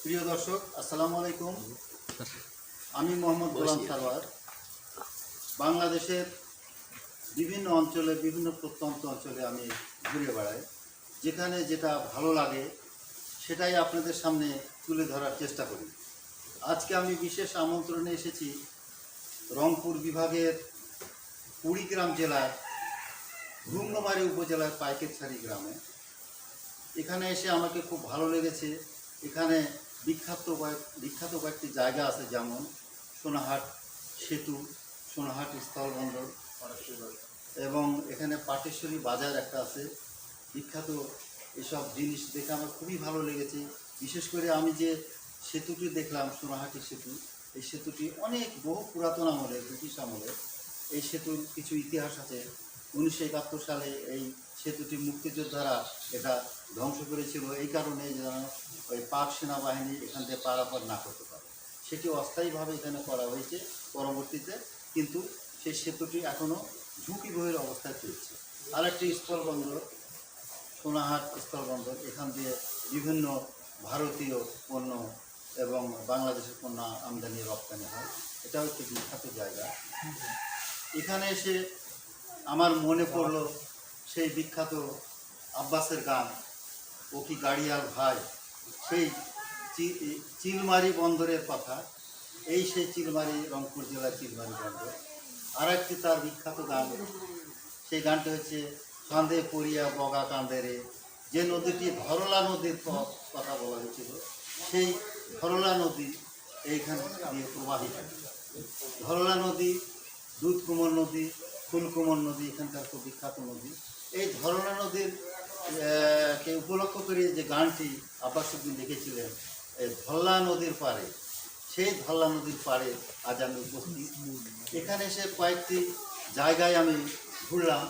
প্রিয় দর্শক, আসসালামু আলাইকুম। আমি মোহাম্মদ গোলাম সারওয়ার। বাংলাদেশের বিভিন্ন অঞ্চলে, বিভিন্ন প্রত্যন্ত অঞ্চলে আমি ঘুরে বেড়াই। যেখানে যেটা ভালো লাগে সেটাই আপনাদের সামনে তুলে ধরার চেষ্টা করি। আজকে আমি বিশেষ আমন্ত্রণে এসেছি রংপুর বিভাগের কুড়িগ্রাম জেলার ঘুমনমারী উপজেলার পাইকেরছড়ি গ্রামে। এখানে এসে আমাকে খুব ভালো লেগেছে। এখানে বিখ্যাত কয়েকটি জায়গা আছে, যেমন সোনাহাট সেতু, সোনাহাট স্থলবন্দর, এবং এখানে পাটেশ্বরী বাজার একটা আছে বিখ্যাত। এসব জিনিস দেখে আমার খুবই ভালো লেগেছে। বিশেষ করে আমি যে সেতুটি দেখলাম, সোনাহাটি সেতু, এই সেতুটি অনেক বহু পুরাতন আমলের, ব্রিটিশ আমলের। এই সেতুর কিছু ইতিহাস আছে। 1971 সালে এই সেতুটি মুক্তিযোদ্ধারা এটা ধ্বংস করেছিল, এই কারণে যেন ওই পাক সেনাবাহিনী এখান থেকে পারাপার না করতে পারে। সেটি অস্থায়ীভাবে এখানে করা হয়েছে পরবর্তীতে, কিন্তু সেই সেতুটি এখনও ঝুঁকিবহুল অবস্থায় চলছে। আরেকটি স্থলবন্দর, সোনাহাট স্থলবন্দর, এখান দিয়ে বিভিন্ন ভারতীয় পণ্য এবং বাংলাদেশের পণ্য আমদানি রপ্তানি হয়। এটাও একটি বিখ্যাত জায়গা। এখানে এসে আমার মনে পড়লো সেই বিখ্যাত আব্বাসের গান, ও কি গাড়িয়াল ভাই, সেই চিলমারি বন্দরের কথা। এই সেই চিলমারি, রংপুর জেলার চিলমারি বন্দর। আর একটি তার বিখ্যাত গান, সেই গানটি হচ্ছে কাঁধে পড়িয়া বগা কাঁধে রে। যে নদীটি ধরলা নদীর কথা বলা হয়েছিল, সেই ধরলা নদী এইখান দিয়ে প্রবাহিত। ধরলা নদী, দুধকুমর নদী, ফুলকুমর নদী এখানকার খুব বিখ্যাত নদী। এই ধরলা নদীর কে উপলক্ষ করে যে গানটি আব্বাসউদ্দিন লিখেছিলেন, এই ধল্লা নদীর পাড়ে, সেই ধল্লা নদীর পাড়ে আজ আমি উপস্থিত। এখানে এসে কয়েকটি জায়গায় আমি ঘুরলাম।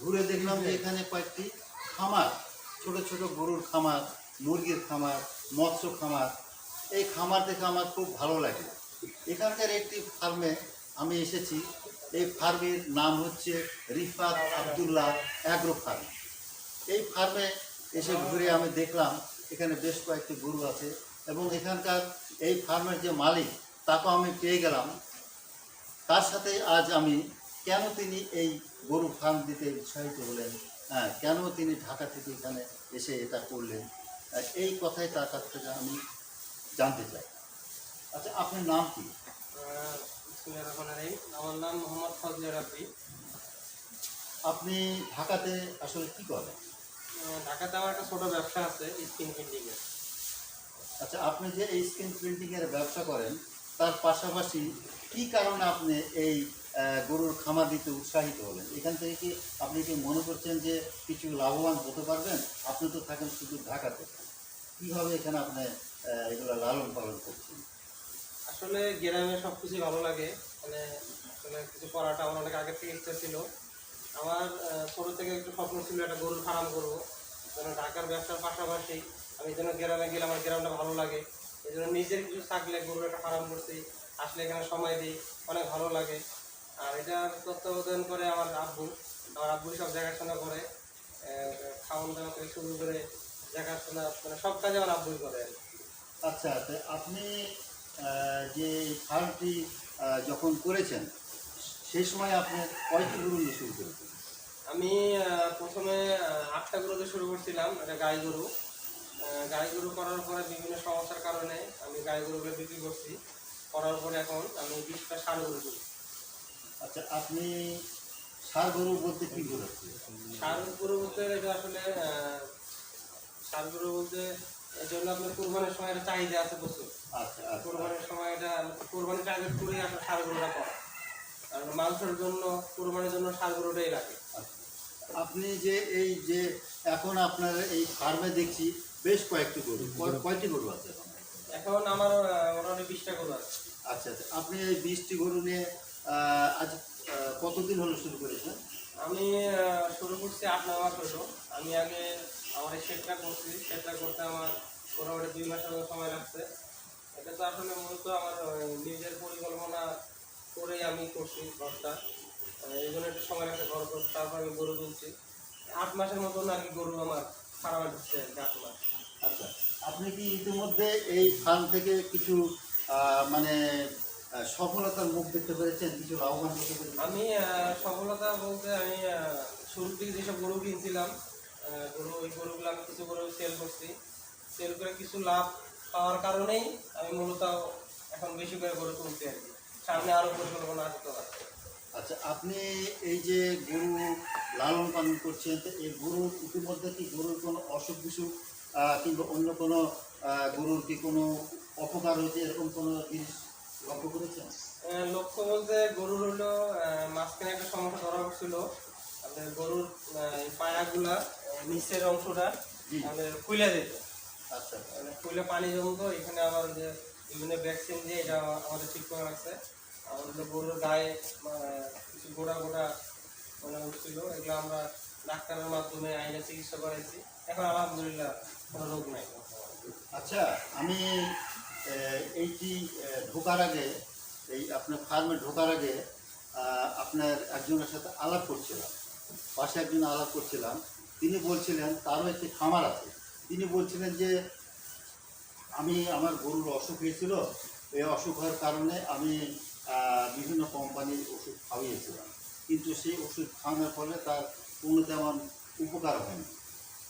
ঘুরে দেখলাম যে এখানে কয়েকটি খামার, ছোট ছোট গরুর খামার, মুরগির খামার, মৎস্য খামার। এই খামার দেখে আমার খুব ভালো লাগে। এখানকার একটি ফার্মে আমি এসেছি। এই ফার্মের নাম হচ্ছে রিফাত আবদুল্লাহ অ্যাগ্রো ফার্ম। এই ফার্মে এসে ঘুরে আমি দেখলাম এখানে বেশ কয়েকটি গরু আছে, এবং এখানকার এই ফার্মের যে মালিক, তাকেও আমি পেয়ে গেলাম। তার সাথে আজ আমি কেন তিনি এই গরু ফার্ম দিতে উৎসাহিত হলেন, কেন তিনি ঢাকা থেকে এখানে এসে এটা করলেন, এই কথাই তার কাছ থেকে আমি জানতে চাই। আচ্ছা, আপনার নাম কি? আমার নাম মোহাম্মদ ফজলে রাব্বি। আপনি ঢাকাতে আসলে কি করেন? ঢাকাতে আমার একটা ছোট ব্যবসা আছে, স্ক্রিন প্রিন্টিংয়ের। আচ্ছা, আপনি যে এই স্ক্রিন প্রিন্টিংয়ের ব্যবসা করেন, তার পাশাপাশি কি কারণে আপনি এই গরুর খামার দিতে উৎসাহিত হলেন? এখান থেকে কি আপনি কি মনে করছেন যে কিছু লাভবান হতে পারবেন? আপনি তো থাকেন শুধু ঢাকাতে, কীভাবে এখানে আপনি এগুলো লালন পালন করছেন? আসলে গ্রামে সব কিছুই ভালো লাগে। মানে আসলে কিছু করাটা আমার অনেক আগে থেকে ইচ্ছা ছিল। আমার ছোটো থেকে একটু স্বপ্ন ছিল একটা গরুর ফার্ম করবো। যেন ঢাকার ব্যবসার পাশাপাশি আমি যেন গ্রামে গেলে আমার গ্রামটা ভালো লাগে, এই জন্য নিজের কিছু থাকলে গরুর একটা ফার্ম করছি। আসলে এখানে সময় দিই, অনেক ভালো লাগে। আর এটা তত্ত্বাবধান করে আমার আব্বু সব দেখাশোনা করে, খাওয়ান দাওয়া থেকে শুরু করে দেখাশোনা, মানে সব কাজে আমার আব্বুই করে। আচ্ছা, তো আপনি যে ফার্মটি যখন করেছেন, সেই সময় আপনি কয়টি গরু নিয়ে শুরু করেছেন? আমি প্রথমে 8টা গরু দিয়ে শুরু করছিলাম, এটা গাই গরু। গাই গরু করার পরে বিভিন্ন সমস্যার কারণে আমি গাই গরুগুলো বিক্রি করছি। করার পরে এখন আমি 20টা ষাঁড় গরু করি। আচ্ছা, আপনি ষাঁড় গরু বলতে কী বোঝাচ্ছেন? ষাঁড় গরু বলতে এটা আসলে ষাঁড় গরু বলতে এই জন্য আপনার কোরবানির সময় একটা চাহিদা আছে প্রচুর। আচ্ছা, কোরবানির সময় এটা কোরবানি টার্গেট করেই আসলে ষাঁড় গরুটা করা। আর মাংসের জন্য, কোরবানির জন্য ষাঁড় গরুটাই লাগে। আপনি যে এই যে এখন আপনার এই ফার্মে দেখছি বেশ কয়েকটি গরু, কয়টি গরু আছে এখন? এখন আমার মোটামুটি 20টা গরু আছে। আচ্ছা আচ্ছা, আপনি এই 20টি গরু নিয়ে আজ কতদিন হলো শুরু করেছেন? আমি শুরু করছি 8-9 মাস হলো। আমি আগে আমার এই শেডটা করছি, শেডটা করতে আমার মোটামুটি 2 মাসের মতো সময় লাগছে। এটা তো আসলে মূলত আমার নিজের পরিকল্পনা করেই আমি করছি ঘরটা। এই জন্য একটু সময় লাগছে ঘর করতে, তারপর আমি গরু তুলছি। 8 মাসের মতন আর কি গরু আমার ফার্মে ঢুকছে, 8 মাস। আচ্ছা, আপনি কি ইতিমধ্যে এই ফার্ম থেকে কিছু মানে সফলতার মুখ দেখতে পেরেছেন, কিছু লাভবান হতে পেরেছেন? আমি সফলতা বলতে আমি শুরুর দিকে যেসব গরু কিনছিলাম, ওই গরুগুলো আমি কিছু গরু সেল করছি। সেল করে কিছু লাভ পাওয়ার কারণেই আমি মূলত এখন বেশি করে গরু তুলছি আর কি। সামনে আরও পরিকল্পনা করতে পারছি। আচ্ছা, আপনি এই যে গরু লালন পালন করছেন, তো এই গরুর ইতিমধ্যে কি গরুর কোনো অসুখ বিসুখ কিংবা অন্য কোনো গরুর কি কোনো অপকার হয়েছে, এরকম কোনো জিনিস লক্ষ্য করেছেন? লক্ষ্য বলতে গরুর হলো মাঝখানে একটা সমস্যা ধরা পড়ছিল। আমাদের গরুর এই পায়াগুলা নিচের অংশটা জি। আমাদের ফুলে যেত, আচ্ছা, মানে ফুলে পানি জমতো। এখানে আবার যে বিভিন্ন ভ্যাকসিন দিয়ে এটা আমাদের ঠিক করে রাখছে। আমাদের গরুর গায়ে কিছু গোড়া গোড়া মানে উঠছিল, এগুলো আমরা ডাক্তারের মাধ্যমে আইনে চিকিৎসা করাইছি। এখন আলহামদুলিল্লাহ কোনো রোগ নাই। আচ্ছা, আমি এইটি ঢোকার আগে, এই আপনার ফার্মে ঢোকার আগে আপনার একজনের সাথে আলাপ করছিলাম, পাশে একজন আলাপ করছিলাম। তিনি বলছিলেন তারও একটি খামার আছে। তিনি বলছিলেন যে আমার গরুর অসুখ হয়েছিল, এই অসুখ হওয়ার কারণে আমি বিভিন্ন কোম্পানির ওষুধ খাওয়িয়েছিলাম, কিন্তু সেই ওষুধ খাওয়ানোর ফলে তার কোনো তেমন উপকার হয়নি।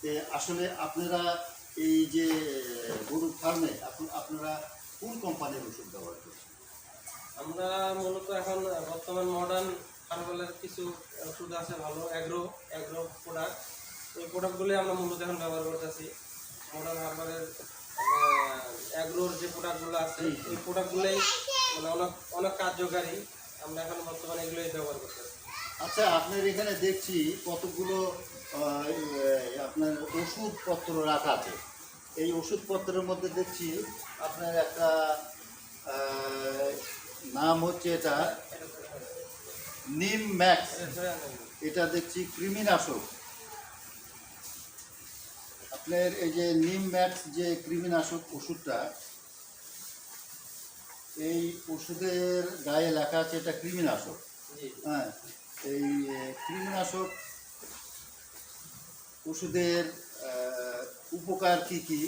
তো আসলে আপনারা এই যে গরুর ফার্মে আপনারা কোন কোম্পানির ওষুধ ব্যবহার করছেন? আমরা মূলত এখন বর্তমান মডার্ন হার্বালের কিছু ওষুধ আছে ভালো, অ্যাগ্রো প্রোডাক্ট। এই প্রোডাক্টগুলি আমরা মূলত এখন ব্যবহার করতেছি। মডার্ন হার্বালের অ্যাগ্রোর যে প্রোডাক্টগুলো আছে, এই প্রোডাক্টগুলোই মানে অনেক অনেক কার্যকারী। আমরা এখন বর্তমানে এগুলোই ব্যবহার করতেছি। আচ্ছা, আপনার এখানে দেখছি কতগুলো আপনার ওষুধপত্র রাখা আছে। এই ওষুধপত্রের মধ্যে দেখছি আপনার একটা নাম হচ্ছে এটা নিম ম্যাক্স। এটা দেখছি কৃমিনাশক। আপনার এই যে নিম ম্যাক্স যে কৃমিনাশক ওষুধটা, এই ওষুধের গায়ে লেখা আছে এটা কৃমিনাশক। জি। হ্যাঁ, এই কৃমিনাশক ওষুধের উপকার কি কি,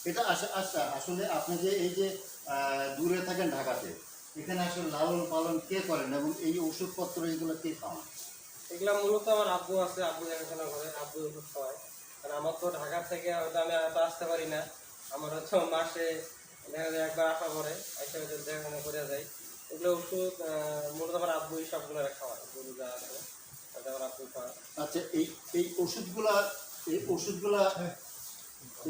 এটা আচ্ছা, আসলে আপনি যে এই যে দূরে থাকেন ঢাকাতে, এখানে আসলে লালন পালন কে করেন এবং এই ওষুধপত্র এগুলো কে খাওয়ান? এগুলা মূলত আমার আব্বু আছে, আব্বু দেখাশোনা করে, আব্বু ওষুধ খাওয়ায়। কারণ আমার তো ঢাকা থেকে হয়তো আমি এত আসতে পারি না। আমার হচ্ছে মাসে দেখা যায় একবার আসা পরে এসে হয়তো দেখাশোনা করে যায়। এগুলো ওষুধ মূলত আমার আব্বুই সবগুলো খাওয়ায়, গরু যা আছে ওটা আমার আব্বু খাওয়ায়। আচ্ছা, এই এই ওষুধগুলা এই ওষুধগুলা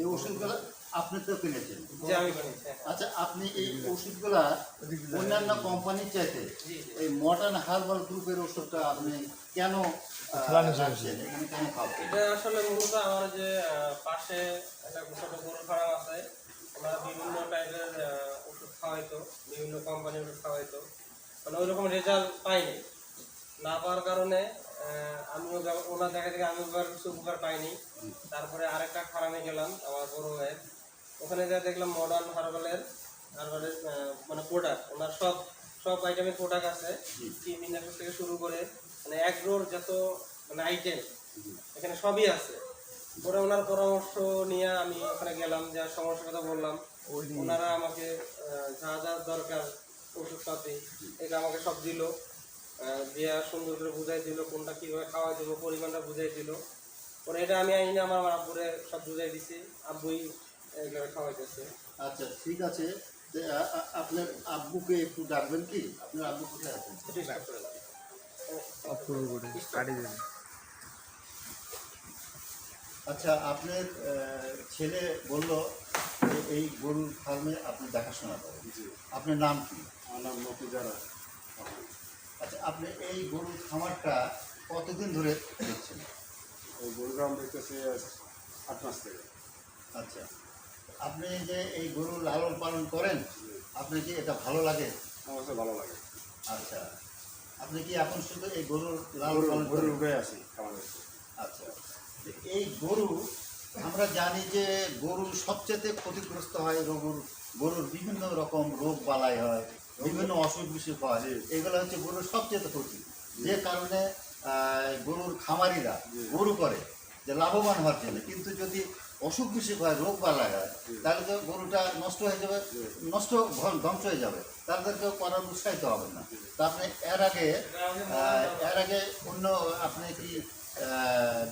এই ওষুধগুলা আপনি তো কিনেছেন? যে আমি বানিয়েছি, হ্যাঁ। আচ্ছা, আপনি এই ওষুধগুলা অন্যান্য কোম্পানির চাইতে জি, জি। এই মডার্ন হার্বাল গ্রুপের ওষুধটা আপনি কেন রাখছেন, এখানে কেন খাওয়াচ্ছেন? এটা আসলে মূলত আমার যে পাশে একটা ছোট গরুর ফার্ম আছে, ওরা বিভিন্ন টাইপের ওষুধ খাওয়াইতো, বিভিন্ন কোম্পানির ওষুধ খাওয়াইতো। মানে ওই রকম রেজাল্ট পাইনি। না পাওয়ার কারণে আমিও ওনার দেখা থেকে আমি কিছু উপকার পাইনি। তারপরে আরেকটা ফার্মে গেলাম আমার বড় ভাইয়ের, ওখানে যা দেখলাম মডার্ন হার্বালের মানে প্রোডাক্ট, ওনার সব সব আইটেমের প্রোডাক্ট আছে। কৃমিনাশক থেকে শুরু করে মানে অ্যাগ্রোর যত মানে আইটেম এখানে সবই আছে। পরে ওনার পরামর্শ নিয়ে আমি ওখানে গেলাম, যা সমস্যার কথা বললাম, ওনারা আমাকে যা যা দরকার ওষুধপাতি এটা আমাকে সব দিল, দিয়া সুন্দর করে বুঝাই দিল কোনটা কীভাবে খাওয়া দেবো, পরিমাণটা বুঝাই দিল। পরে এটা আমি আইনে আমার আব্বুরে সব বুঝাই দিছি, আব্বুই এগুলো খাওয়াইতেছে। আচ্ছা, ঠিক আছে। যে, আপনার আব্বুকে একটু ডাকবেন কি? আপনার আব্বু কোথায় আছেন? একটু stop করে দাও। আচ্ছা, আপনার ছেলে বলল যে এই গরুর ফার্মে আপনি দেখাশোনা করেন। আপনার নাম কি? আমার নাম মফিজারা। আচ্ছা, আপনি এই গরুর খামারটা কতদিন ধরে দেখছেন? ওই গরুগ্রাম দেখতেছে 8 মাস থেকে। আচ্ছা, আপনি যে এই গরু লালন পালন করেন, আপনার কি এটা ভালো লাগে? আমার কাছে ভালো লাগে। আচ্ছা, আপনি কি এখন শুধু এই গরুর লালন পালন গরুর করেন? উঠে আসি খামারে। আচ্ছা, তো এই গরু, আমরা জানি যে গরু সবচেয়ে ক্ষতিগ্রস্ত হয়, গরুর বিভিন্ন রকম রোগ বালাই হয়, বিভিন্ন অসুখ বিসুখ হয়। এগুলো হচ্ছে গরুর সবচেয়ে ক্ষতি, যে কারণে গরুর খামারিরা গরু করে যে লাভবান হওয়ার জন্য। কিন্তু যদি অসুখ বিসুখ হয়, রোগ বালা হয়, তাহলে তো গরুটা নষ্ট হয়ে যাবে, ধ্বংস হয়ে যাবে, তাদেরকে করার উৎসাহিত হবে না। তা আপনি এর আগে অন্য আপনি কি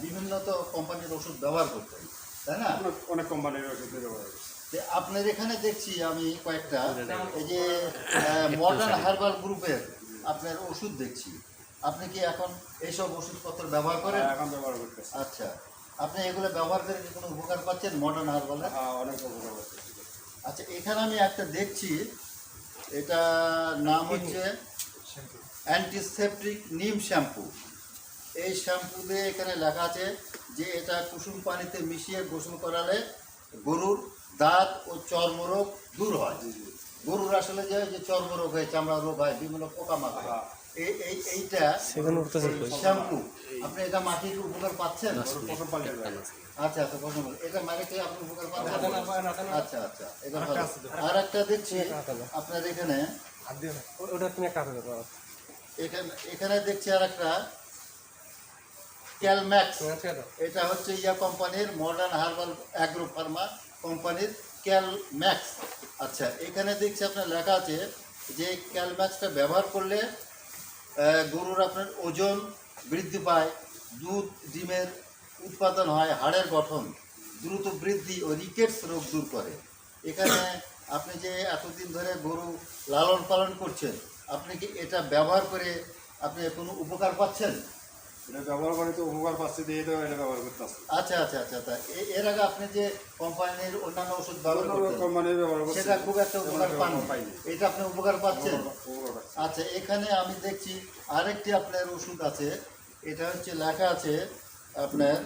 বিভিন্ন তো কোম্পানির ওষুধ ব্যবহার করতেন, তাই না? অনেক কোম্পানির ওষুধ ব্যবহার করছি। যে আপনার এখানে দেখছি আমি কয়েকটা এই যে মডার্ন হার্বাল গ্রুপের আপনার ওষুধ দেখছি। আপনি কি এখন এইসব ওষুধপত্র ব্যবহার করেন? এখন ব্যবহার করতেছি। আচ্ছা, আপনি এগুলো ব্যবহার করে কি কোনো উপকার পাচ্ছেন মডার্ন হার্বালের? হ্যাঁ, অনেক উপকার করতেছি। আচ্ছা, এখানে আমি একটা দেখছি, এটা নাম হচ্ছে অ্যান্টিসেপটিক নিম শ্যাম্পু। এই শ্যাম্পু দিয়ে এখানে লেখা আছে যে এটা কুসুম পানিতে মিশিয়ে গোসল করালে গরুর দাঁত ও চর্মরোগ দূর হয়। গরুর আসলে যে চর্মরোগ হয়, চামড়া রোগ হয়, বিভিন্ন পোকামাকড়, এইটা শ্যাম্পু আপনি এটা মাটির উপকার পাচ্ছেন? প্রথম পালিয়ে যায়। আচ্ছা আচ্ছা, প্রথম এটা মানে কি আপনি উপকার পাচ্ছেন? আচ্ছা আচ্ছা, এটা ভালো। আর একটা দেখছি আপনার এখানে এখানে দেখছি আর একটা ক্যালম্যাক্স। এটা হচ্ছে কোম্পানির মডার্ন হার্বাল অ্যাগ্রো ফার্মা কোম্পানির ক্যালম্যাক্স। আচ্ছা, এখানে দেখছি আপনার লেখা আছে যে ক্যালম্যাক্সটা ব্যবহার করলে গরুর আপনার ওজন বৃদ্ধি পায়, দুধ ডিমের উৎপাদন হয়, হাড়ের গঠন দ্রুত বৃদ্ধি ও রিকেটস রোগ দূর করে। এখানে আপনি যে এতদিন ধরে গরু লালন পালন করছেন, আপনি কি এটা ব্যবহার করে আপনি কোনো উপকার পাচ্ছেন? এটা ব্যবহার করে তো উপকার পাচ্ছি, দিয়ে তো এটা ব্যবহার করতে আসছে। আচ্ছা আচ্ছা আচ্ছা, তা এর আগে আপনি যে কোম্পানির অন্যান্য ওষুধ ব্যবহার করতেন কোম্পানির ব্যবহার করছি, সেটা খুব একটা উপকার পাননি, পাইনি। এটা আপনি উপকার পাচ্ছেন? উপকার পাচ্ছি। আচ্ছা, এখানে আমি দেখছি আরেকটি আপনার ওষুধ আছে, এটা হচ্ছে লেখা আছে আপনার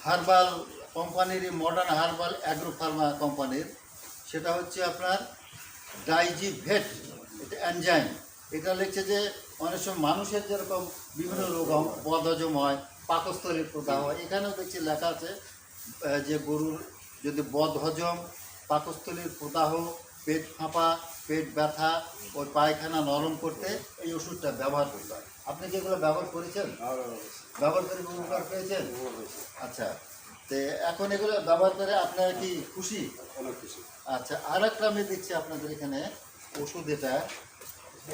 হার্বাল কোম্পানির, মডার্ন হার্বাল অ্যাগ্রো ফার্মা কোম্পানির, সেটা হচ্ছে আপনার ডাইজিভেট। এটা এনজাইম। এটা লিখছে যে অনেক সময় মানুষের যেরকম বিভিন্ন রোগ বদহজম হয়, পাকস্থলীর প্রদাহ হয়, এখানেও দেখছি লেখা আছে যে গরুর যদি বদহজম, পাকস্থলীর প্রদাহ, পেট ফাঁপা, পেট ব্যথা, ওই পায়খানা নরম করতে এই ওষুধটা ব্যবহার করতে হয়। আপনি কি এগুলো ব্যবহার করেছেন? ব্যবহার করে উপকার পেয়েছেন? আচ্ছা, তো এখন এগুলো ব্যবহার করে আপনারা কি খুশি? অনেক খুশি। আচ্ছা, আর একটা আমি দেখছি আপনাদের এখানে ওষুধ, এটা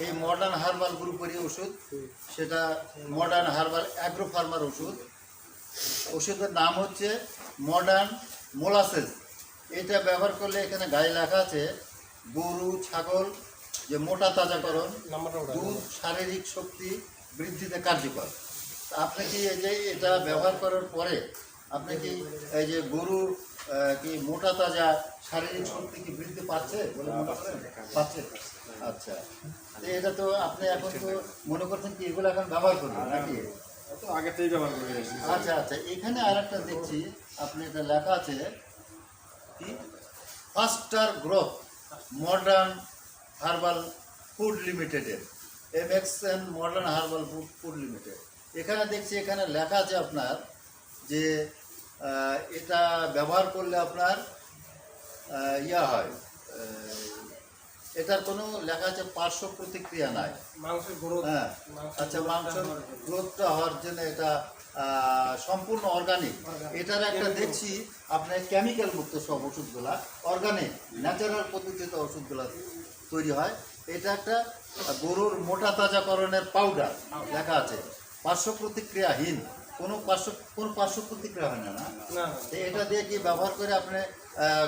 এই মডার্ন হার্বাল গ্রুপেরই ওষুধ, সেটা মডার্ন হার্বাল অ্যাগ্রো ফার্মার ওষুধ। ওষুধের নাম হচ্ছে মডার্ন মোলাসেস। এটা ব্যবহার করলে এখানে গায়ে লেখা আছে গরু ছাগল যে মোটা তাজাকরণ, দুধ, শারীরিক শক্তি বৃদ্ধিতে কার্যকর। আপনি কি এই যে এটা ব্যবহার করার পরে আপনি কি এই যে গরুর কি মোটা তাজা শারীরিক শক্তি কি বৃদ্ধি পাচ্ছে বলে মনে করেন? পাচ্ছে। আচ্ছা, তো এটা তো আপনি এখন তো মনে করছেন কি এগুলো এখন ব্যবহার করবেন নাকি? তো আগে থেকেই ব্যবহার করে এসেছি। আচ্ছা আচ্ছা, এখানে আর একটা দেখছি আপনি এটা লেখা আছে কি faster growth modern herbal food লিমিটেডের, MXN modern herbal food limited. এখানে দেখছি এখানে লেখা আছে আপনার যে এটা ব্যবহার করলে আপনার ইয়া হয়, এটার কোনো লেখা আছে পার্শ্ব প্রতিক্রিয়া নাই। মাংসের গ্রোথ, হ্যাঁ, আচ্ছা, মাংসের গ্রোথটা হওয়ার জন্য এটা সম্পূর্ণ অর্গানিক। এটার একটা দেখছি আপনার কেমিক্যাল মুক্ত সব ওষুধগুলা, অর্গানিক ন্যাচারাল পদ্ধতিতে ওষুধগুলা তৈরি হয়। এটা একটা গরুর মোটা তাজাকরণের পাউডার লেখা আছে, পার্শ্ব প্রতিক্রিয়াহীন, কোনো পার্শ্ব প্রতিক্রিয়া হয় না। না, তো এটা দিয়ে কি ব্যবহার করে আপনি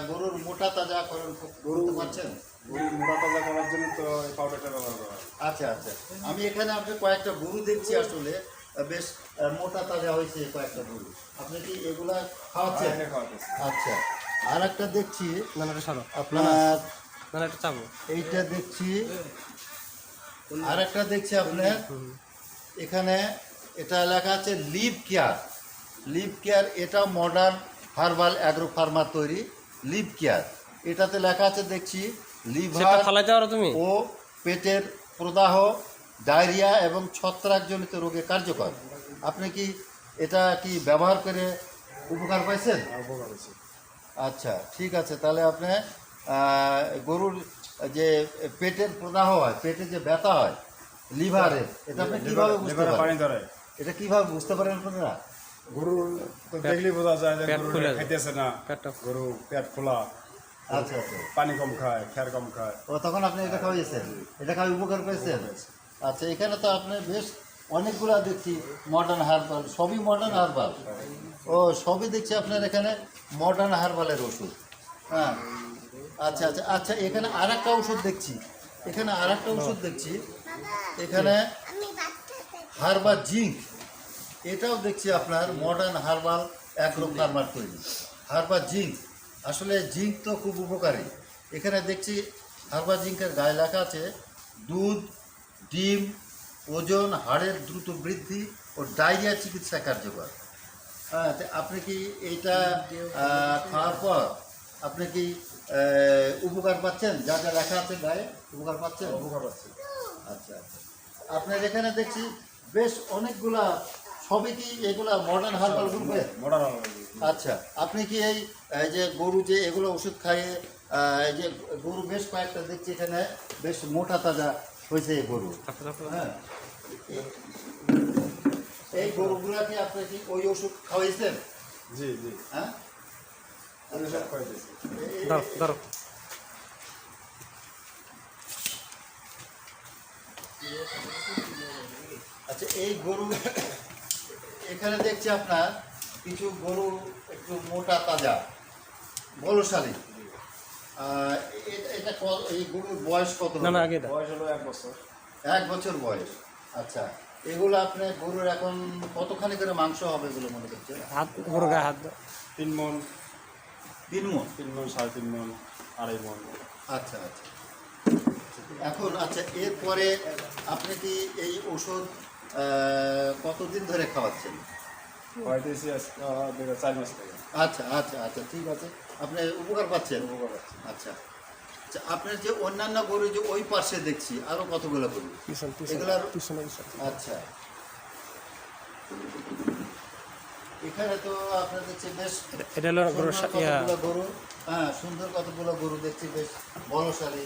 গরুর মোটা তাজাকরণ করতে পারছেন? গরু মোটা তাজা করার জন্য তো এই পাউডারটা ব্যবহার করা হয়। আচ্ছা আচ্ছা, আমি এখানে আপনি কয়েকটা গরু দেখছি আসলে বেশ মোটা তাজা হয়েছে কয়েকটা গরু। আপনি কি এগুলা খাওয়াচ্ছেন? এটা খাওয়াতেছি। আচ্ছা, আর একটা দেখছি আপনার এইটা দেখছি, আর একটা দেখছি আপনার এখানে এটা লেখা আছে লিভ কেয়ার। লিভ কেয়ার এটা মডার্ন হার্বাল অ্যাগ্রো ফার্মার তৈরি লিভ কেয়ার। এটাতে লেখা আছে দেখছি লিভার ও পেটের প্রদাহ, ডায়রিয়া এবং ছত্রাকজনিত রোগে কার্যকর। আপনি কি এটা কি ব্যবহার করে উপকার পাইছেন? উপকার হয়েছে। আচ্ছা, ঠিক আছে, তাহলে আপনি গরুর যে পেটের প্রদাহ হয়, পেটে যে ব্যথা হয় লিভারের, এটা আপনি কীভাবে বুঝতে লিভারে পানি পারেন? ধরে। এটা কীভাবে বুঝতে পারেন আপনারা? গরুর তো দেখলেই বোঝা যায় যে পেট গরু ফুলে যায়। খাইতেছে না, পেটটা গরু পেট খোলা, আচ্ছা আচ্ছা। পানি কম খায়, খের কম খায়। ও তখন আপনি এটা খাওয়াইছেন, এটা খাওয়াই উপকার পেয়েছেন? আচ্ছা, এখানে তো আপনি বেশ অনেকগুলা দেখছি মডার্ন হার্বাল, সবই মডার্ন হার্বাল। ও সবই দেখছি আপনার এখানে মডার্ন হার্বালের ওষুধ। হ্যাঁ, আচ্ছা আচ্ছা আচ্ছা। এখানে আর একটা ওষুধ দেখছি, এখানে আর একটা ওষুধ দেখছি, এখানে হার্বাল জিঙ্ক, এটাও দেখছি আপনার মডার্ন হার্বাল অ্যাগ্রো ফার্মার তৈরি। হার্বাল জিঙ্ক, আসলে জিঙ্ক তো খুব উপকারী। এখানে দেখছি হার্বাল জিঙ্কের গায়ে লেখা আছে দুধ, ডিম, ওজন, হাড়ের দ্রুত বৃদ্ধি ও ডায়রিয়া চিকিৎসা কার্যকর। হ্যাঁ, তো আপনি কি এইটা খাওয়ার পর আপনি কি উপকার পাচ্ছেন? যা যা লেখা আছে গায়ে উপকার পাচ্ছেন? উপকার পাচ্ছে। আচ্ছা আচ্ছা। আপনার এখানে দেখছি বেশ অনেকগুলা, সবই কি এগুলা মডার্ন হার্বাল গ্রুপের? মডার্ন আচ্ছা, আপনি কি এই এই যে গরু যে এগুলো ওষুধ খাইয়ে এই যে গরু বেশ কয়েকটা দেখছি এখানে বেশ মোটা তাজা হয়েছে এই গরু। হ্যাঁ, এই গরুগুলাকে আপনি কি ওই ওষুধ খাওয়াইছেন? জি জি, হ্যাঁ, আমি সব খাইতেছি। ধরো ধরো। আচ্ছা, এই গরু এখানে দেখছি আপনার কিছু গরু একটু মোটা তাজা বলশালী। এটা এই গরুর বয়স কত? না না, আগে দাও। বয়স হলো 1 বছর। 1 বছর বয়স। আচ্ছা, এগুলো আপনার গরুর এখন কতখানি করে মাংস হবে এগুলো মনে করছেন? হাত গরু গায়ে হাত দাও। 3 মণ, 3 মণ। 3 মণ, 3.5 মণ, 2.5 মণ। আচ্ছা আচ্ছা। এখন আচ্ছা, এরপরে আপনি কি এই ওষুধ কতদিন ধরে খাওয়াচ্ছেন? খাইতেছি আজকে 4 মাস থেকে। আচ্ছা আচ্ছা আচ্ছা, ঠিক আছে। আপনি উপকার পাচ্ছেন? উপকার পাচ্ছি। আচ্ছা আচ্ছা। আপনার যে অন্যান্য গরু যে ওই পাশে দেখছি আরো কতগুলো গরু পিছন এগুলার? পিছনে পিছনে। আচ্ছা, এখানে তো আপনার দেখছি বেশ এটা হলো গরুর সুন্দর ইয়া, কতগুলো গরু। হ্যাঁ, সুন্দর কতগুলো গরু দেখছি বেশ বলশালী।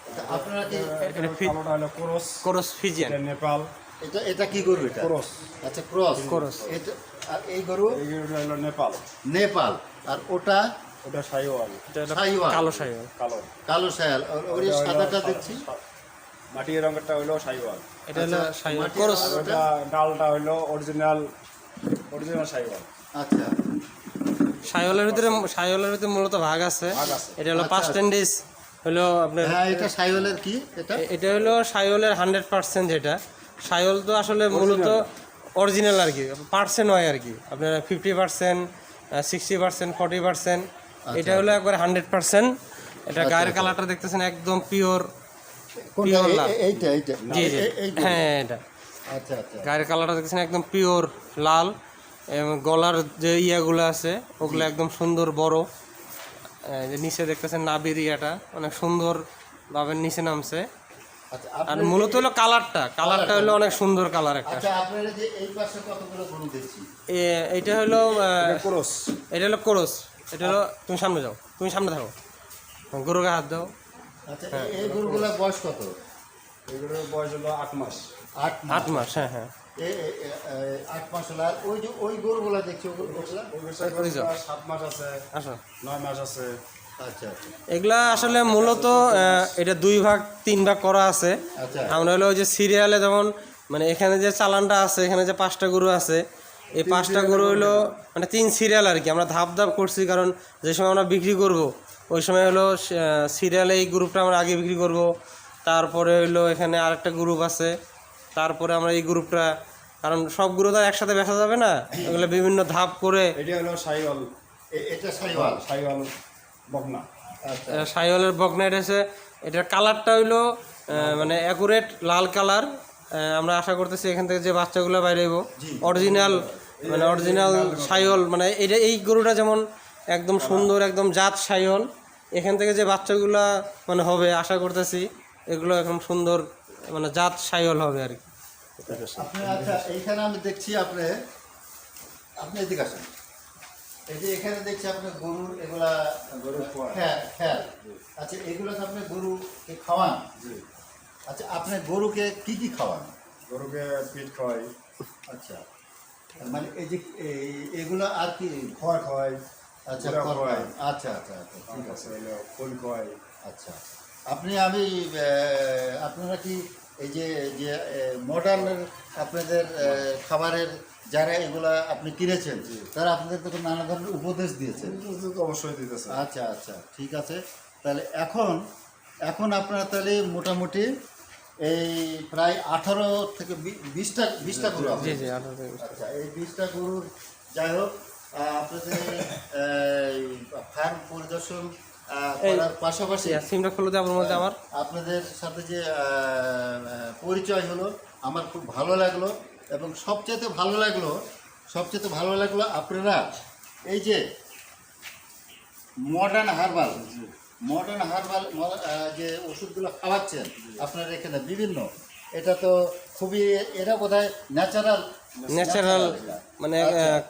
আচ্ছা, আপনারা কি এটা কালোটা হলো ক্রস, করস ফিজিয়ান। এটা নেপাল এটা এটা কি গরু এটা? ক্রস। আচ্ছা, ক্রস। ক্রস। এটা আর এই গরু এইগুলো হলো নেপাল, নেপাল। আর ওটা ওটা সাইওয়াল, এটা হলো সাইওয়াল। কালো সাইওয়াল। কালো। কালো শায়াল। আর ওই ওটা হলো সাদাটা দেখছি মাটির রঙেরটা হলো সাইওয়াল। এটা হলো আচ্ছা, সাইওয়াল মাটির করস। রঙের- ওটা ডালটা হলো অরিজিনাল সাইওয়াল। আচ্ছা সাইওয়ালের ভিতরে মূলত ভাগ আছে। ভাগ আছে। এটা হলো আচ্ছা, পার্সেন্টেজ হলো আপনার, হ্যাঁ, এটা সাইওয়ালের কি এটা? এটা হলো সাইওয়ালের 100%। যেটা সাইওয়াল তো আসলে মূলত অরিজিনাল আর কি, পার্সেন্ট হয় আর কি, আপনার 50%, 60%, 40%। এটা হলো একবার 100%। এটা গায়ের আচ্ছা। কালারটা দেখতেছেন একদম পিওর। কোনটা? পিওর লাল। এইটা এইটা জি জি, এই গরু। হ্যাঁ এটা আচ্ছা আচ্ছা গায়ের কালারটা দেখতেছেন একদম পিওর লাল, এবং গলার যে ইয়াগুলো আছে ওগুলো একদম সুন্দর বড়। যে নিচে দেখতেছেন নাভির ইয়াটা অনেক সুন্দর ভাবে নিচে নামছে। আচ্ছা। আর আপনার মূলত হলো কালারটা হলো অনেক সুন্দর কালার একটা। আচ্ছা, আপনারা যে এই পাশে কতগুলো গরু দেখছি? এটা হলো ক্রস। এটা হলো কোরস। এটা হলো, তুমি সামনে যাও, তুমি সামনে থাকো, গরুকে হাত দাও। আচ্ছা, এই গরুগুলোর বয়স কত? এগুলোর বয়স হলো 8 মাস। 8 মাস। 8 মাস, হ্যাঁ হ্যাঁ। 8 মাস হলো। আর ওই যে ওই গরুগুলো দেখছি ওগুলো? ওই 7 মাস আছে, আসো। 9 মাস আছে। আচ্ছা আচ্ছা এগুলা আসলে মূলত এটা 2 ভাগ 3 ভাগ করা আছে। আচ্ছা আমরা হলো ওই যে সিরিয়ালে যেমন, মানে এখানে যে চালানটা আছে, এখানে যে 5টা গরু আছে, এই 5টা গরু হলো মানে 3 সিরিয়াল আর কি। আমরা ধাপ ধাপ করছি, কারণ যে সময় আমরা বিক্রি করব ওই সময় হলো সিরিয়ালে এই গ্রুপটা আমরা আগে বিক্রি করব, তারপরে হলো এখানে আরেকটা গ্রুপ আছে, তারপরে আমরা এই গ্রুপটা, কারণ সব গরু তো আর একসাথে বেচা যাবে না, এগুলো বিভিন্ন ধাপ করে। এটা হলো সাইওয়াল, এটা সাইওয়াল। সাইওয়াল বকনা। আচ্ছা সাইওয়ালের বকনাইট আছে। এটার কালারটা হইলো মানে অ্যাকুরেট লাল কালার। আমরা আশা করতেছি এখান থেকে যে বাচ্চাগুলো বাইরে হইব অরিজিনাল, মানে অরিজিনাল সাইওয়াল। মানে এটা এই গরুটা যেমন একদম সুন্দর, একদম জাত সাইওয়াল, এখান থেকে যে বাচ্চাগুলা মানে হবে আশা করতেছি এগুলো একদম সুন্দর, মানে জাত সাইওয়াল হবে আর কি। আপনি, আচ্ছা, এইখানে আমি দেখছি আপনি এদিকে আসেন। এই যে এখানে দেখছি আপনার গরুর এগুলা গরুর খোয়ার। হ্যাঁ। আচ্ছা, এগুলোকে আপনি গরুকে খাওয়ান? জি। আচ্ছা, আপনি গরুকে কি কি খাওয়ান? গরুকে পিট খাওয়াই, আচ্ছা মানে এই যে এগুলো আর কি খয় খয় আচ্ছা এগুলো খড় খয়। খায়। আচ্ছা আচ্ছা আচ্ছা ঠিক আছে ফুল খয়। আচ্ছা আমি আপনারা কি এই যে যে মডার্ন আপনাদের খাবারের যারা এগুলা আপনি কিনেছেন তারা আপনাদের তো নানা ধরনের উপদেশ দিয়েছেন? তো অবশ্যই দিতেছে। আচ্ছা আচ্ছা ঠিক আছে। তাহলে এখন আপনারা তাহলে মোটামুটি এই প্রায় 18 থেকে 20টা গরু আছে। জি জি 18 থেকে 20 আচ্ছা এই 20টা গরুর যাই হোক আপনাদের ফার্ম পরিদর্শন করার পাশাপাশি সিমটা খুলে দেওয়ার মধ্যে আমার আপনাদের সাথে যে পরিচয় হলো আমার খুব ভালো লাগলো এবং সবচেয়ে ভালো লাগলো আপনারা এই যে মডার্ন হার্বাল যে ওষুধগুলো খাওয়াচ্ছেন আপনারা এখানে বিভিন্ন, এটা তো খুবই, এটা বোধহয় ন্যাচারাল মানে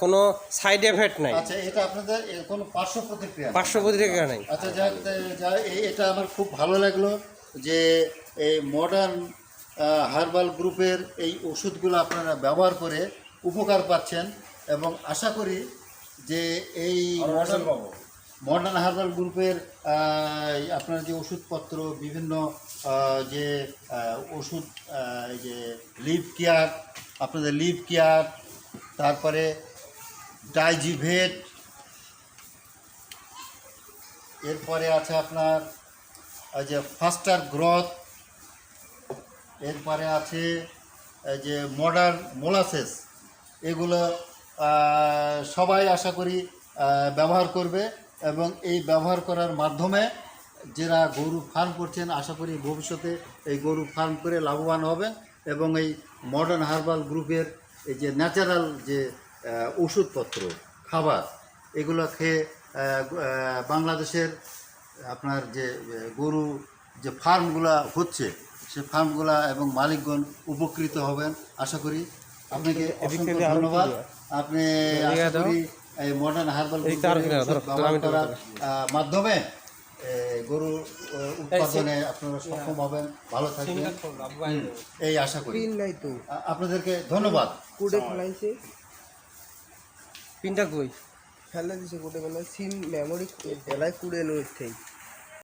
কোনো সাইড এফেক্ট নাই, আচ্ছা এটা আপনাদের কোনো পার্শ্ব প্রতিক্রিয়া নেই? পার্শ্ব প্রতিক্রিয়া নাই। আচ্ছা এটা আমার খুব ভালো লাগলো যে এই মডার্ন হার্বাল গ্রুপের এই ওষুধগুলো আপনারা ব্যবহার করে উপকার পাচ্ছেন এবং আশা করি যে এই মডার্ন হার্বাল গ্রুপের আপনার যে ওষুধপত্র বিভিন্ন যে ওষুধ এই যে লিভ কেয়ার তারপরে ডাইজিভেট, এরপরে আছে আপনার এই যে ফাস্টার গ্রোথ, এরপরে আছে এই যে মডার্ন মোলাসেস, এগুলো সবাই আশা করি ব্যবহার করবে এবং এই ব্যবহার করার মাধ্যমে যারা গরু ফার্ম করছেন আশা করি ভবিষ্যতে এই গরু ফার্ম করে লাভবান হবে এবং এই মডার্ন হার্বাল গ্রুপের এই যে ন্যাচারাল যে ওষুধপত্র খাবার এগুলো খেয়ে বাংলাদেশের আপনার যে গরু যে ফার্মগুলা হচ্ছে সে ফার্মগুলা এবং মালিকগণ উপকৃত হবেন আশা করি। আপনাকে অসংখ্য ধন্যবাদ। আপনি আশা করি এই মডার্ন হার্বাল ব্যবহার করার মাধ্যমে গরু উৎপাদনে আপনারা সক্ষম হবেন, ভালো থাকবেন এই আশা করি। আপনাদেরকে ধন্যবাদ। পিনটা কই ফেলে দিছে গোটে বেলা সিম মেমোরি এলাই কুড়ে নই